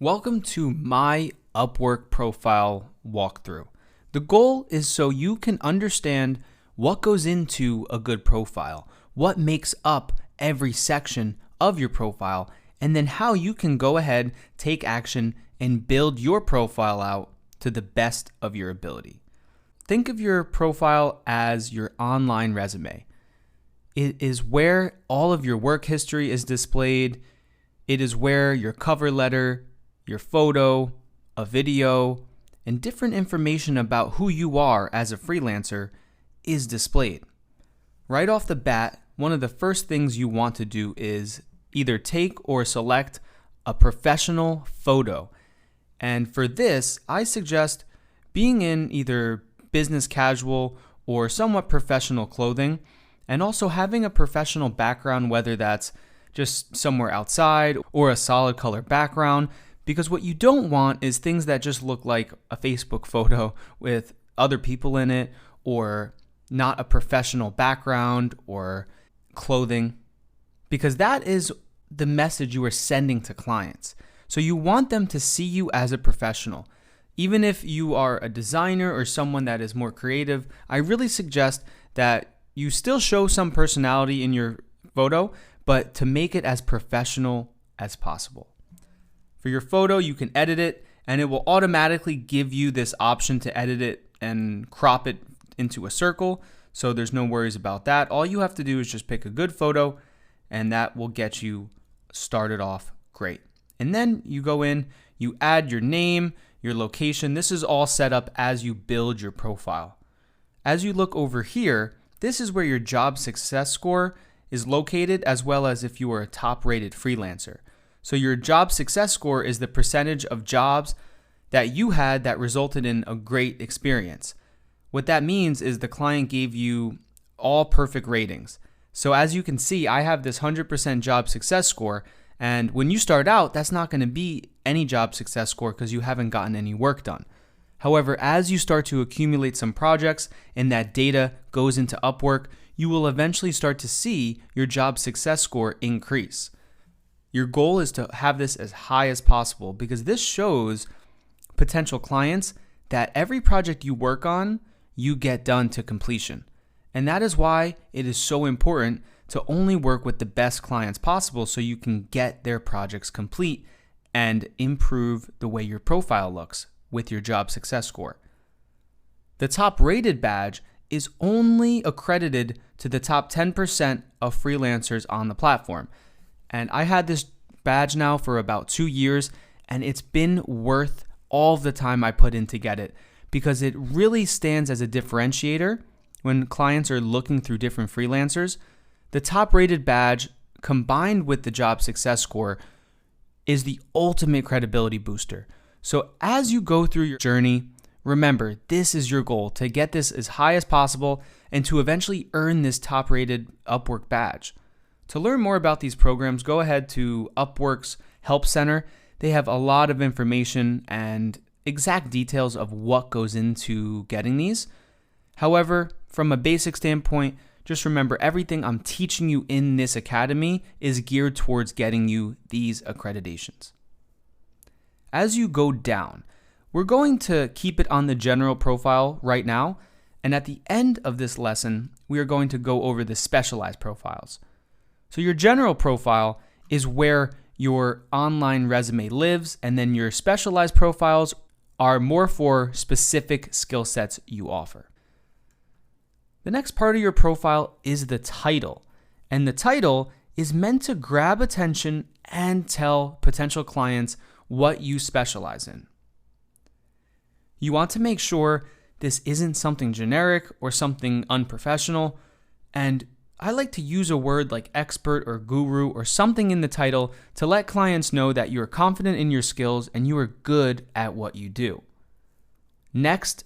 Welcome to my Upwork profile walkthrough. The goal is so you can understand what goes into a good profile, what makes up every section of your profile, and then how you can go ahead, take action, and build your profile out to the best of your ability. Think of your profile as your online resume. It is where all of your work history is displayed. It is where your cover letter, your photo, a video, and different information about who you are as a freelancer is displayed. Right off the bat, one of the first things you want to do is either take or select a professional photo. And for this, I suggest being in either business casual or somewhat professional clothing, and also having a professional background, whether that's just somewhere outside or a solid color background. Because what you don't want is things that just look like a Facebook photo with other people in it, or not a professional background or clothing, because that is the message you are sending to clients. So you want them to see you as a professional. Even if you are a designer or someone that is more creative, I really suggest that you still show some personality in your photo, but to make it as professional as possible. For your photo, you can edit it, and it will automatically give you this option to edit it and crop it into a circle, so there's no worries about that. All you have to do is just pick a good photo, and that will get you started off great. And then you go in, you add your name, your location. This is all set up as you build your profile. As you look over here, this is where your job success score is located, as well as if you are a top-rated freelancer. So your job success score is the percentage of jobs that you had that resulted in a great experience. What that means is the client gave you all perfect ratings. So as you can see, I have this 100% job success score, and when you start out, that's not going to be any job success score because you haven't gotten any work done. However, as you start to accumulate some projects and that data goes into Upwork, you will eventually start to see your job success score increase. Your goal is to have this as high as possible, because this shows potential clients that every project you work on, you get done to completion. And that is why it is so important to only work with the best clients possible, so you can get their projects complete and improve the way your profile looks with your job success score. The top rated badge is only accredited to the top 10% of freelancers on the platform. And I had this badge now for about 2 years, and it's been worth all the time I put in to get it, because it really stands as a differentiator when clients are looking through different freelancers. The top rated badge combined with the job success score is the ultimate credibility booster. So as you go through your journey, remember, this is your goal, to get this as high as possible and to eventually earn this top rated Upwork badge. To learn more about these programs, go ahead to Upwork's Help Center. They have a lot of information and exact details of what goes into getting these. However, from a basic standpoint, just remember, everything I'm teaching you in this academy is geared towards getting you these accreditations. As you go down, we're going to keep it on the general profile right now, and at the end of this lesson, we are going to go over the specialized profiles. So your general profile is where your online resume lives, and then your specialized profiles are more for specific skill sets you offer. The next part of your profile is the title, and the title is meant to grab attention and tell potential clients what you specialize in. You want to make sure this isn't something generic or something unprofessional, and I like to use a word like expert or guru or something in the title to let clients know that you're confident in your skills and you are good at what you do. Next,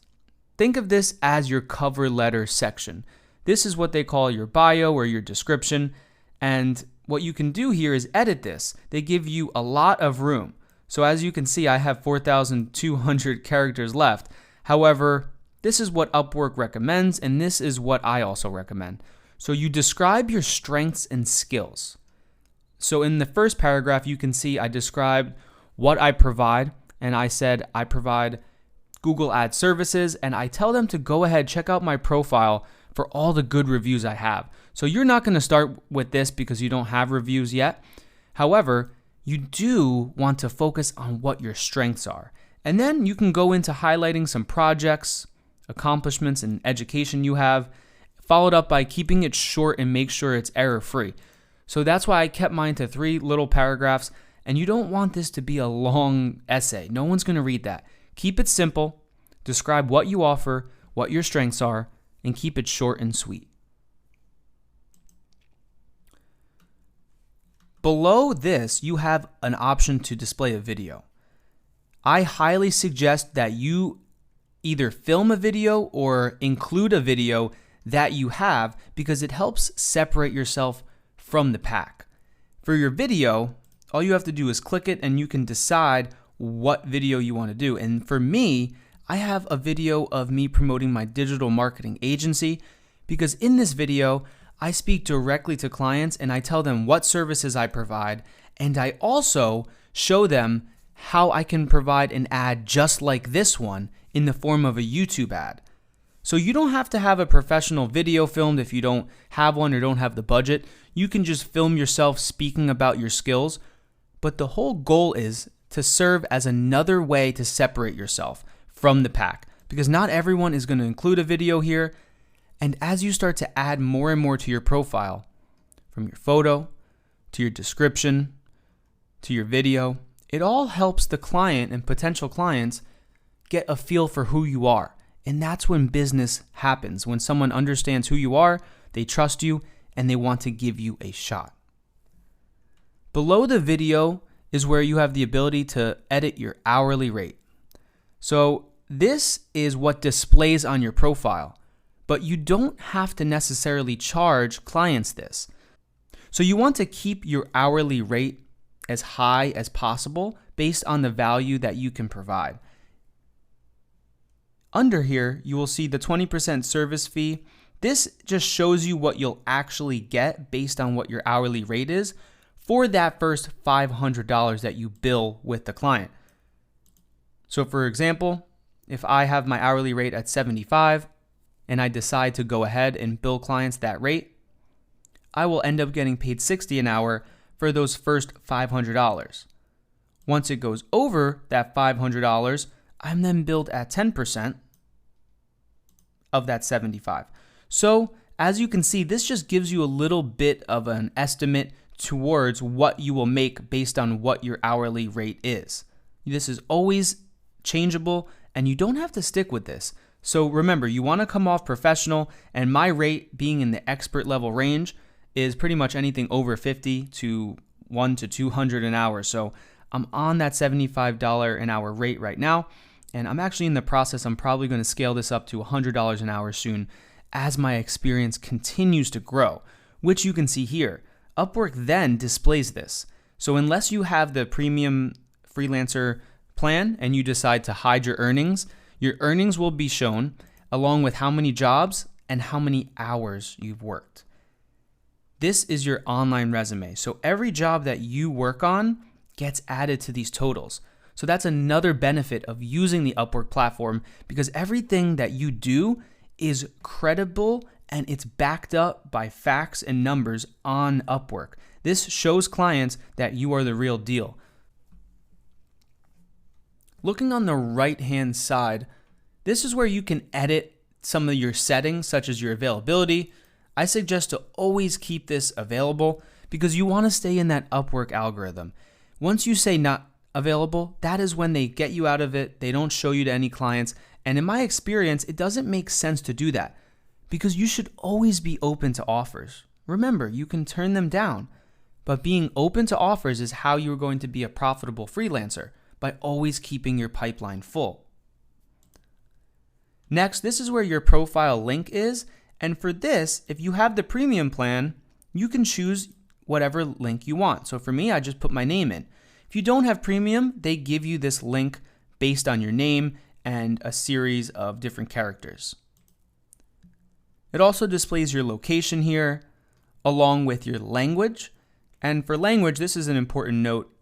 think of this as your cover letter section. This is what they call your bio or your description, and what you can do here is edit this. They give you a lot of room. So as you can see, I have 4,200 characters left. However, this is what Upwork recommends, and this is what I also recommend. So you describe your strengths and skills. So in the first paragraph, you can see I described what I provide, and I said I provide Google Ad services, and I tell them to go ahead, check out my profile for all the good reviews I have. So you're not going to start with this because you don't have reviews yet. However, you do want to focus on what your strengths are. And then you can go into highlighting some projects, accomplishments, and education you have, followed up by keeping it short and make sure it's error-free. So that's why I kept mine to 3 little paragraphs, and you don't want this to be a long essay. No one's going to read that. Keep it simple, describe what you offer, what your strengths are, and keep it short and sweet. Below this, you have an option to display a video. I highly suggest that you either film a video or include a video that you have because it helps separate yourself from the pack. For your video, all you have to do is click it and you can decide what video you want to do. And for me, I have a video of me promoting my digital marketing agency because in this video, I speak directly to clients and I tell them what services I provide, and I also show them how I can provide an ad just like this one in the form of a YouTube ad. So you don't have to have a professional video filmed if you don't have one or don't have the budget. You can just film yourself speaking about your skills, but the whole goal is to serve as another way to separate yourself from the pack because not everyone is going to include a video here. And as you start to add more and more to your profile, from your photo to your description to your video, it all helps the client and potential clients get a feel for who you are. And that's when business happens. When someone understands who you are, they trust you, and they want to give you a shot. Below the video is where you have the ability to edit your hourly rate. So this is what displays on your profile. But you don't have to necessarily charge clients this. So you want to keep your hourly rate as high as possible based on the value that you can provide. Under here, you will see the 20% service fee. This just shows you what you'll actually get based on what your hourly rate is for that first $500 that you bill with the client. So for example, if I have my hourly rate at $75, and I decide to go ahead and bill clients that rate, I will end up getting paid $60 an hour for those first $500. Once it goes over that $500, I'm then billed at 10% of that $75. So as you can see, this just gives you a little bit of an estimate towards what you will make based on what your hourly rate is. This is always changeable and you don't have to stick with this. So remember, you want to come off professional, and my rate being in the expert level range is pretty much anything over 50 to 1 to 200 an hour. So I'm on that $75 an hour rate right now, and I'm actually in the process. I'm probably going to scale this up to $100 an hour soon as my experience continues to grow, which you can see here. Upwork then displays this. So unless you have the premium freelancer plan and you decide to hide your earnings will be shown along with how many jobs and how many hours you've worked. This is your online resume. So every job that you work on gets added to these totals. So that's another benefit of using the Upwork platform because everything that you do is credible and it's backed up by facts and numbers on Upwork. This shows clients that you are the real deal. Looking on the right-hand side, this is where you can edit some of your settings, such as your availability. I suggest to always keep this available because you want to stay in that Upwork algorithm. Once you say not available, that is when they get you out of it. They don't show you to any clients. And in my experience, it doesn't make sense to do that because you should always be open to offers. Remember, you can turn them down, but being open to offers is how you're going to be a profitable freelancer, by always keeping your pipeline full. Next, this is where your profile link is. And for this, if you have the premium plan, you can choose whatever link you want. So for me, I just put my name in. If you don't have premium, they give you this link based on your name and a series of different characters. It also displays your location here, along with your language. And for language, this is an important note.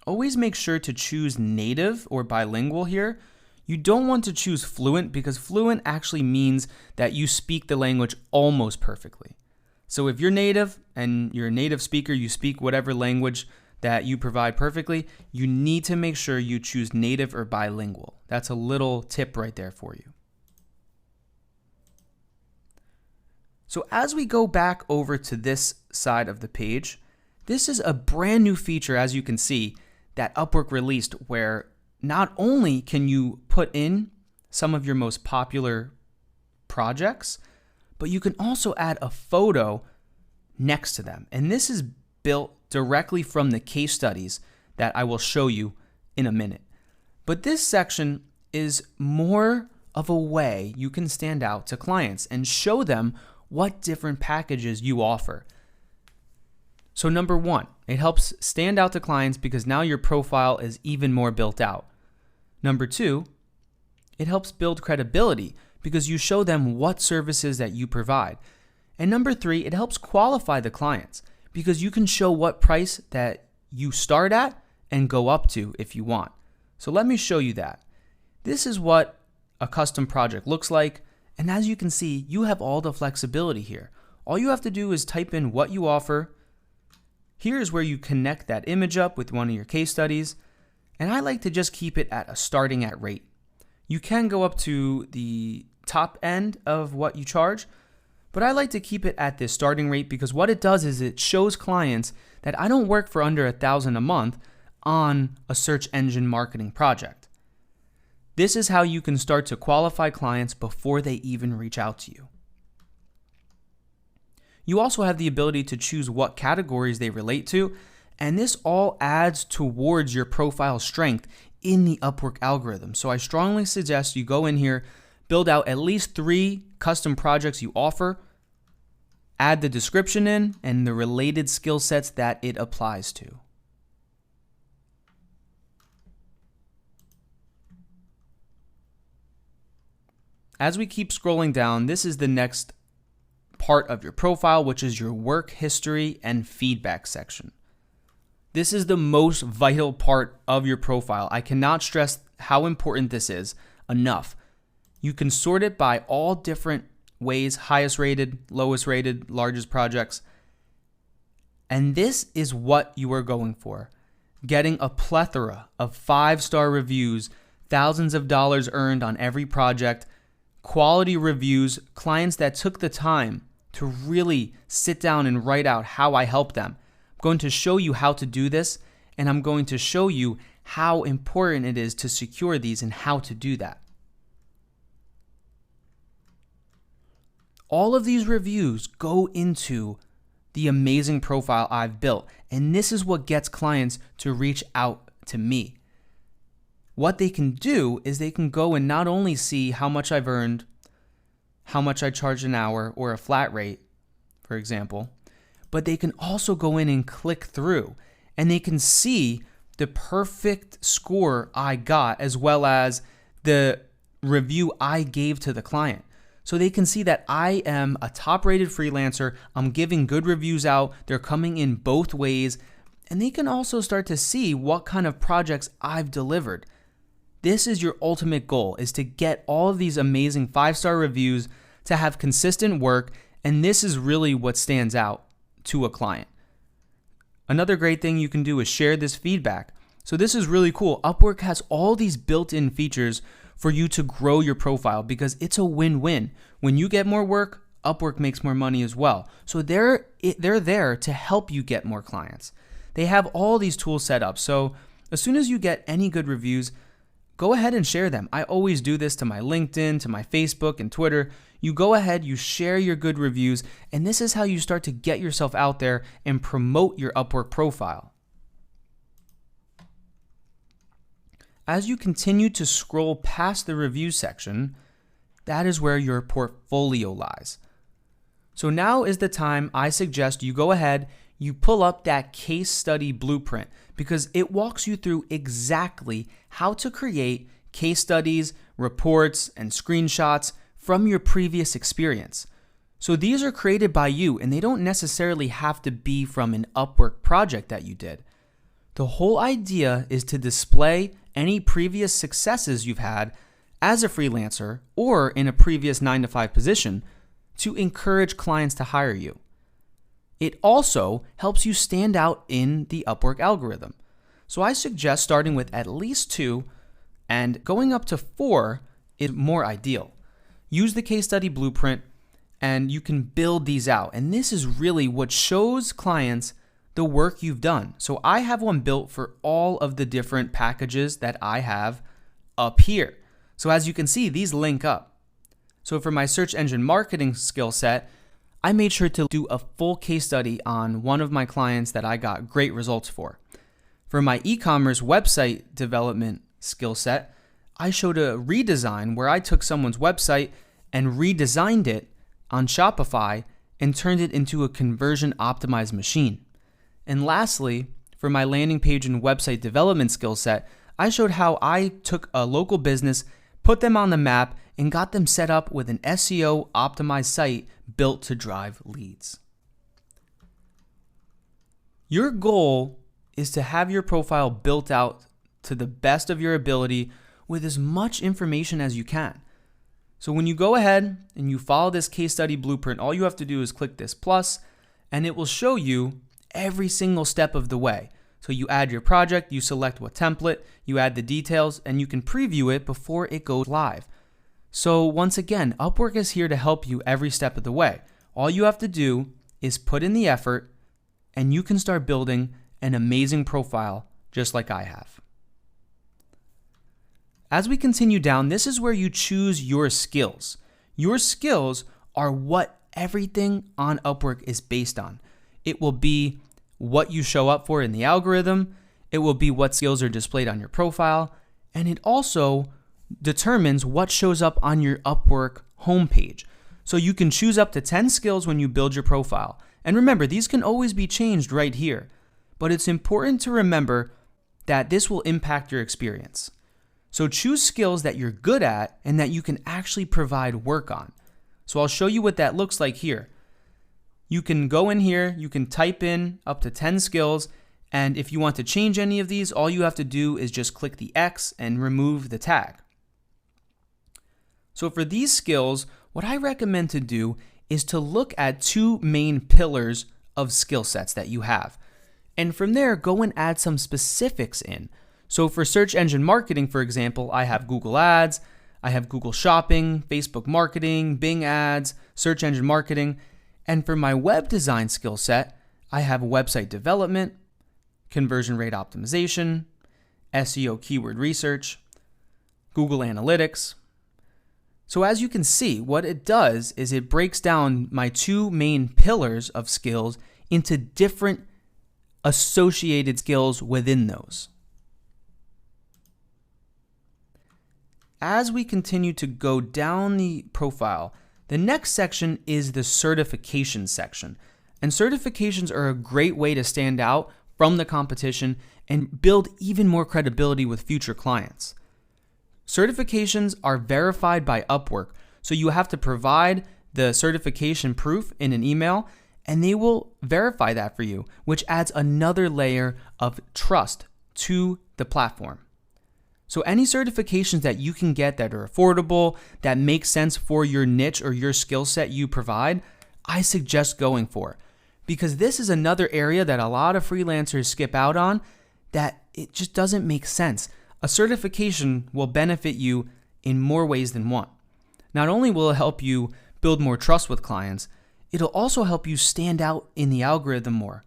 Always make sure to choose native or bilingual here. You don't want to choose fluent because fluent actually means that you speak the language almost perfectly. So if you're native and you're a native speaker, you speak whatever language that you provide perfectly, you need to make sure you choose native or bilingual. That's a little tip right there for you. So as we go back over to this side of the page, this is a brand new feature, as you can see, that Upwork released, where not only can you put in some of your most popular projects, but you can also add a photo next to them. And this is built directly from the case studies that I will show you in a minute. But this section is more of a way you can stand out to clients and show them what different packages you offer. So number one, it helps stand out to clients because now your profile is even more built out. Number two, it helps build credibility because you show them what services that you provide. And number three, it helps qualify the clients because you can show what price that you start at and go up to if you want. So let me show you that. This is what a custom project looks like. And as you can see, you have all the flexibility here. All you have to do is type in what you offer. Here's where you connect that image up with one of your case studies. And I like to just keep it at a starting at rate. You can go up to the top end of what you charge, but I like to keep it at this starting rate because what it does is it shows clients that I don't work for under $1,000 a month on a search engine marketing project. This is how you can start to qualify clients before they even reach out to you. You also have the ability to choose what categories they relate to, and this all adds towards your profile strength in the Upwork algorithm. So I strongly suggest you go in here, build out at least 3 custom projects you offer, add the description in, and the related skill sets that it applies to. As we keep scrolling down, this is the next part of your profile, which is your work history and feedback section. This is the most vital part of your profile. I cannot stress how important this is enough. You can sort it by all different ways, highest rated, lowest rated, largest projects. And this is what you are going for. Getting a plethora of 5-star reviews, thousands of dollars earned on every project, quality reviews, clients that took the time to really sit down and write out how I help them. I'm going to show you how to do this, and I'm going to show you how important it is to secure these and how to do that. All of these reviews go into the amazing profile I've built, and this is what gets clients to reach out to me. What they can do is they can go and not only see how much I've earned, how much I charge an hour, or a flat rate, for example, but they can also go in and click through, and they can see the perfect score I got as well as the review I gave to the client. So they can see that I am a top-rated freelancer, I'm giving good reviews out, they're coming in both ways, and they can also start to see what kind of projects I've delivered. This is your ultimate goal, is to get all of these amazing 5-star reviews, to have consistent work, and this is really what stands out to a client. Another great thing you can do is share this feedback. So this is really cool. Upwork has all these built-in features for you to grow your profile because it's a win-win. When you get more work, Upwork makes more money as well. So they're there to help you get more clients. They have all these tools set up. So as soon as you get any good reviews, go ahead and share them. I always do this to my LinkedIn, to my Facebook and Twitter. You go ahead, you share your good reviews, and this is how you start to get yourself out there and promote your Upwork profile. As you continue to scroll past the review section, that is where your portfolio lies. So now is the time I suggest you go ahead, you pull up that case study blueprint because it walks you through exactly how to create case studies, reports, and screenshots from your previous experience. So these are created by you and they don't necessarily have to be from an Upwork project that you did. The whole idea is to display any previous successes you've had as a freelancer or in a previous 9-to-5 position to encourage clients to hire you. It also helps you stand out in the Upwork algorithm. So I suggest starting with at least 2 and going up to 4 is more ideal. Use the case study blueprint and you can build these out. And this is really what shows clients the work you've done. So I have one built for all of the different packages that I have up here. So as you can see, these link up. So for my search engine marketing skill set, I made sure to do a full case study on one of my clients that I got great results for. For my e-commerce website development skill set, I showed a redesign where I took someone's website and redesigned it on Shopify and turned it into a conversion optimized machine. And lastly, for my landing page and website development skill set, I showed how I took a local business, put them on the map, and got them set up with an SEO optimized site built to drive leads. Your goal is to have your profile built out to the best of your ability with as much information as you can. So when you go ahead and you follow this case study blueprint, all you have to do is click this plus, and it will show you every single step of the way. So you add your project, you select what template, you add the details, and you can preview it before it goes live. So once again, Upwork is here to help you every step of the way. All you have to do is put in the effort, and you can start building an amazing profile just like I have. As we continue down, this is where you choose your skills. Your skills are what everything on Upwork is based on. It will be what you show up for in the algorithm, it will be what skills are displayed on your profile, and it also determines what shows up on your Upwork homepage. So you can choose up to 10 skills when you build your profile. And remember, these can always be changed right here. But it's important to remember that this will impact your experience. So choose skills that you're good at and that you can actually provide work on. So I'll show you what that looks like here. You can go in here, you can type in up to 10 skills, and if you want to change any of these, all you have to do is just click the X and remove the tag. So for these skills, what I recommend to do is to look at 2 main pillars of skill sets that you have. And from there, go and add some specifics in. So for search engine marketing, for example, I have Google Ads, I have Google Shopping, Facebook Marketing, Bing Ads, search engine marketing. And for my web design skill set, I have website development, conversion rate optimization, SEO keyword research, Google Analytics. So as you can see, what it does is it breaks down my 2 main pillars of skills into different associated skills within those. As we continue to go down the profile, the next section is the certification section. And certifications are a great way to stand out from the competition and build even more credibility with future clients. Certifications are verified by Upwork, so you have to provide the certification proof in an email, and they will verify that for you, which adds another layer of trust to the platform. So any certifications that you can get that are affordable, that make sense for your niche or your skill set you provide, I suggest going for. Because this is another area that a lot of freelancers skip out on, that it just doesn't make sense. A certification will benefit you in more ways than one. Not only will it help you build more trust with clients, it'll also help you stand out in the algorithm more.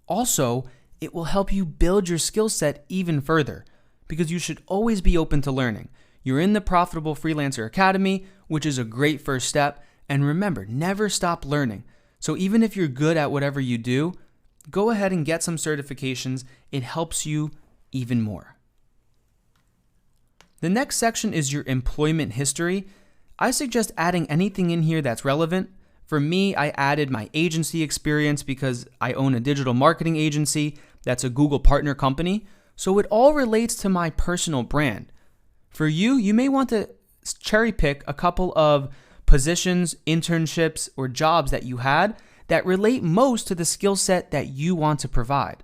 Also, it will help you build your skill set even further, because you should always be open to learning. You're in the Profitable Freelancer Academy, which is a great first step. And remember, never stop learning. So even if you're good at whatever you do, go ahead and get some certifications. It helps you even more. The next section is your employment history. I suggest adding anything in here that's relevant. For me, I added my agency experience because I own a digital marketing agency that's a Google partner company. So it all relates to my personal brand. For you, you may want to cherry pick a couple of positions, internships, or jobs that you had that relate most to the skill set that you want to provide.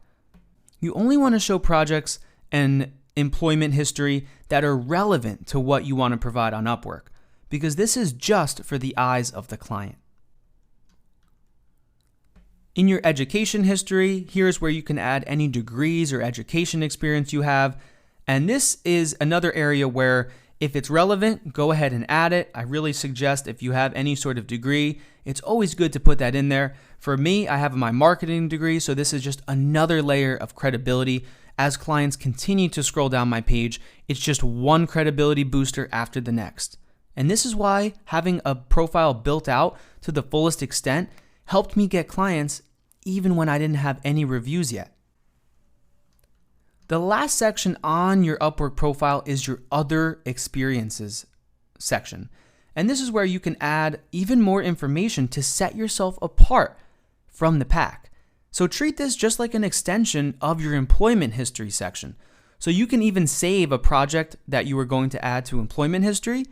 You only want to show projects and employment history that are relevant to what you want to provide on Upwork, because this is just for the eyes of the client. In your education history, here's where you can add any degrees or education experience you have. And this is another area where if it's relevant, go ahead and add it. I really suggest if you have any sort of degree, it's always good to put that in there. For me, I have my marketing degree, so this is just another layer of credibility. As clients continue to scroll down my page, it's just one credibility booster after the next. And this is why having a profile built out to the fullest extent helped me get clients even when I didn't have any reviews yet. The last section on your Upwork profile is your other experiences section. And this is where you can add even more information to set yourself apart from the pack. So treat this just like an extension of your employment history section. So you can even save a project that you were going to add to employment history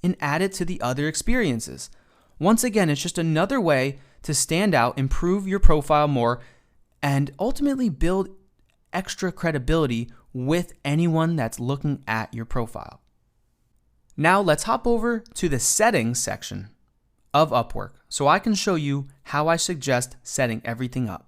and add it to the other experiences. Once again, it's just another way to stand out, improve your profile more, and ultimately build extra credibility with anyone that's looking at your profile. Now let's hop over to the settings section of Upwork so I can show you how I suggest setting everything up.